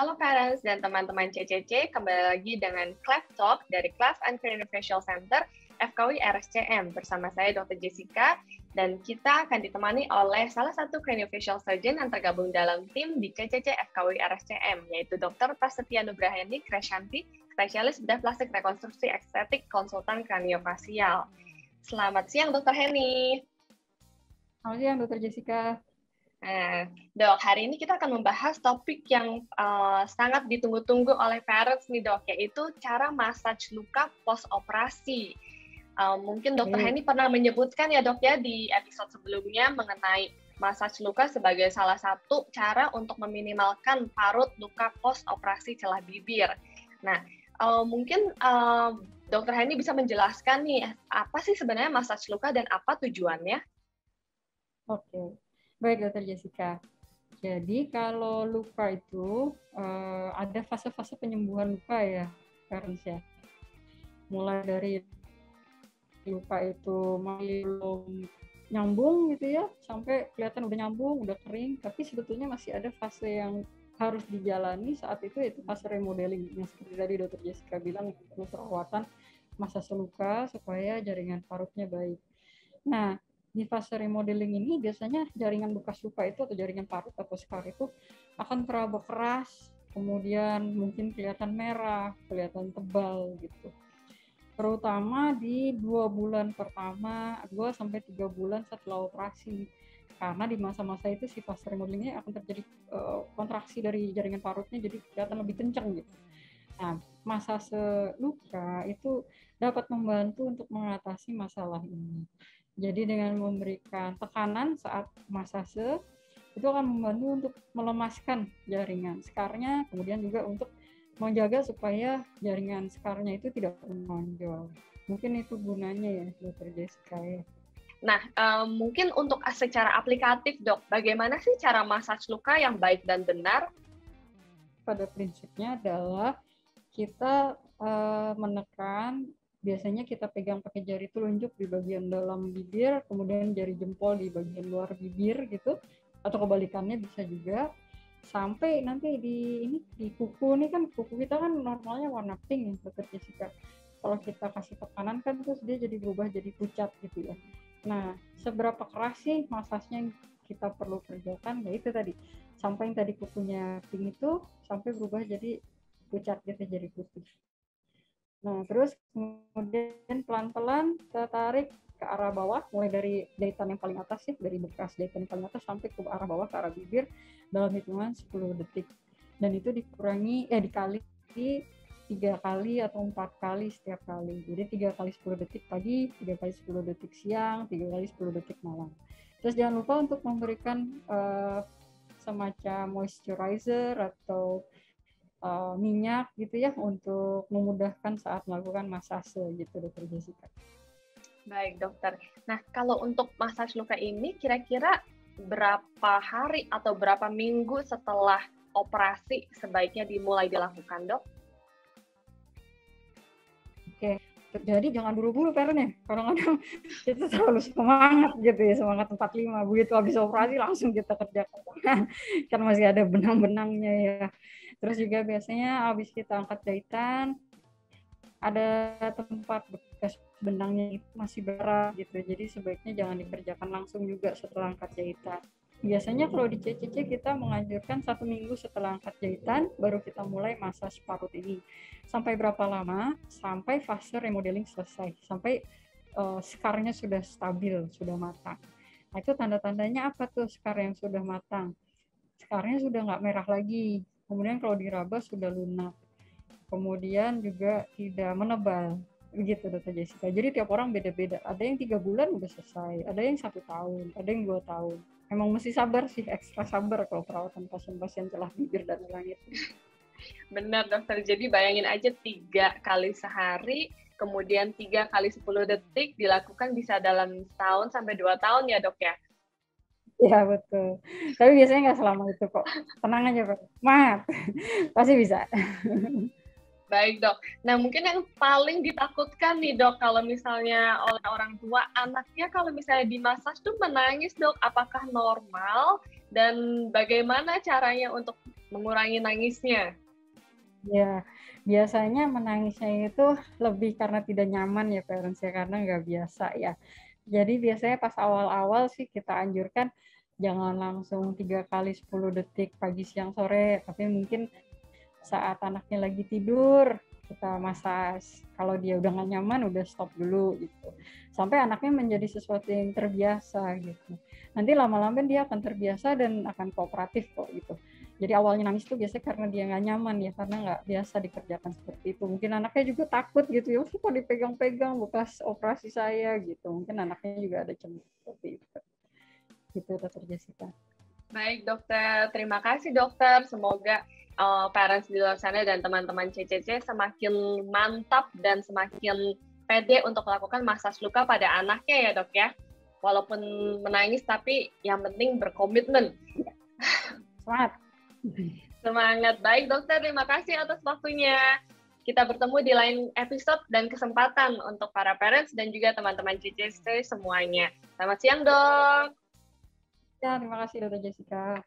Halo parents dan teman-teman CCC, kembali lagi dengan Clap Talk dari Class and Craniofacial Center FKUI RSCM bersama saya Dr. Jessica, dan kita akan ditemani oleh salah satu craniofacial surgeon yang tergabung dalam tim di CCC FKUI RSCM, yaitu Dr. Prasetya Nugraheni Kreshanti, spesialis bedah plastik rekonstruksi estetik konsultan kraniofasial. Selamat siang Dr. Heni. Selamat siang Dr. Jessica. Nah, Dok, hari ini kita akan membahas topik yang sangat ditunggu-tunggu oleh parents nih Dok, yaitu cara massage luka post-operasi. Mungkin Dr. Heni pernah menyebutkan ya Dok ya di episode sebelumnya mengenai massage luka sebagai salah satu cara untuk meminimalkan parut luka post-operasi celah bibir. Nah, mungkin Dr. Heni bisa menjelaskan nih, apa sih sebenarnya massage luka dan apa tujuannya? Oke. Baik, Dr. Jessica. Jadi kalau luka itu ada fase-fase penyembuhan luka ya, parents ya. Mulai dari luka itu belum nyambung gitu ya, sampai kelihatan udah nyambung, udah kering, tapi sebetulnya masih ada fase yang harus dijalani saat itu, yaitu fase remodeling. Yang seperti tadi Dr. Jessica bilang, perlu perawatan massage luka supaya jaringan parutnya baik. Nah, di fase remodeling ini biasanya jaringan bekas luka itu atau jaringan parut atau scar itu akan teraba keras, kemudian mungkin kelihatan merah, kelihatan tebal gitu. Terutama di 2 bulan pertama, 2-3 bulan setelah operasi. Karena di masa-masa itu si fase remodelingnya akan terjadi kontraksi dari jaringan parutnya, jadi kelihatan lebih kencang gitu. Nah, massage luka itu dapat membantu untuk mengatasi masalah ini. Jadi dengan memberikan tekanan saat massage, itu akan membantu untuk melemaskan jaringan skarnya, kemudian juga untuk menjaga supaya jaringan skarnya itu tidak menonjol. Mungkin itu gunanya ya, Dr. Jessica ya. Nah, mungkin untuk secara aplikatif, Dok, bagaimana sih cara massage luka yang baik dan benar? Pada prinsipnya adalah kita menekan, biasanya kita pegang pakai jari telunjuk di bagian dalam bibir, kemudian jari jempol di bagian luar bibir gitu, atau kebalikannya bisa juga, sampai nanti di kuku. Ini kan kuku kita kan normalnya warna pink ya, Dr. Jessica. Kalau kita kasih tekanan kan terus dia jadi berubah jadi pucat gitu ya. Nah, seberapa keras sih masasnya yang kita perlu kerjakan? Ya itu tadi, sampai yang tadi kukunya pink itu sampai berubah jadi pucat gitu, jadi putih. Nah, terus kemudian pelan-pelan kita tarik ke arah bawah, mulai dari jahitan yang paling atas sih, dari bekas jahitan yang paling atas sampai ke arah bawah, ke arah bibir, dalam hitungan 10 detik. Dan itu dikali 3 kali atau 4 kali setiap kali. Jadi 3 kali 10 detik pagi, 3 kali 10 detik siang, 3 kali 10 detik malam. Terus jangan lupa untuk memberikan semacam moisturizer atau minyak gitu ya, untuk memudahkan saat melakukan massage gitu, Dr. Jessica. Baik, dokter. Nah, kalau untuk massage luka ini kira-kira berapa hari atau berapa minggu setelah operasi sebaiknya dimulai dilakukan, Dok? Oke, jadi jangan buru-buru parent ya. Kadang-kadang kita terlalu semangat gitu ya, semangat 45. Begitu habis operasi langsung kita kerjakan. Kan masih ada benang-benangnya ya. Terus juga biasanya habis kita angkat jahitan, ada tempat bekas benangnya itu masih berah gitu. Jadi sebaiknya jangan dikerjakan langsung juga setelah angkat jahitan. Biasanya kalau di CCC kita menganjurkan 1 minggu setelah angkat jahitan, baru kita mulai massage parut ini. Sampai berapa lama? Sampai fase remodeling selesai. Sampai skarnya sudah stabil, sudah matang. Nah, itu tanda-tandanya apa tuh skar yang sudah matang? Skarnya sudah nggak merah lagi. Kemudian kalau diraba sudah lunak. Kemudian juga tidak menebal. Begitu, Dr. Jessica. Jadi tiap orang beda-beda. Ada yang 3 bulan udah selesai, ada yang 1 tahun, ada yang 2 tahun. Emang mesti sabar sih, ekstra sabar kalau perawatan pasien-pasien celah bibir dan langit. Benar, dokter. Jadi bayangin aja 3 kali sehari, kemudian 3 kali 10 detik dilakukan bisa dalam setahun sampai 2 tahun ya, Dok ya? Ya, betul. Tapi biasanya nggak selama itu kok. Tenang aja, Pak. Semangat. Pasti bisa. Baik, Dok. Nah, mungkin yang paling ditakutkan nih, Dok, kalau misalnya oleh orang tua, anaknya kalau misalnya dimasaj tuh menangis, Dok. Apakah normal? Dan bagaimana caranya untuk mengurangi nangisnya? Ya, biasanya menangisnya itu lebih karena tidak nyaman ya parents ya, karena nggak biasa ya. Jadi biasanya pas awal-awal sih kita anjurkan jangan langsung 3 kali 10 detik pagi, siang, sore, tapi mungkin saat anaknya lagi tidur kita massage. Kalau dia udah nggak nyaman, udah stop dulu gitu. Sampai anaknya menjadi sesuatu yang terbiasa gitu. Nanti lama-lama dia akan terbiasa dan akan kooperatif kok gitu. Jadi awalnya nangis tuh biasanya karena dia nggak nyaman ya, karena nggak biasa dikerjakan seperti itu. Mungkin anaknya juga takut gitu ya, kok dipegang-pegang bekas operasi saya gitu. Mungkin anaknya juga ada cemburuan seperti itu. Gitu, Dr. Jessica. Baik dokter, terima kasih dokter. Semoga parents di luar sana dan teman-teman CCC semakin mantap dan semakin pede untuk melakukan massage luka pada anaknya ya dok ya. Walaupun menangis tapi yang penting berkomitmen. Semangat. Semangat. Baik dokter, terima kasih atas waktunya. Kita bertemu di lain episode dan kesempatan untuk para parents dan juga teman-teman CCC semuanya. Selamat siang dok. Ya, terima kasih Dr. Jessica.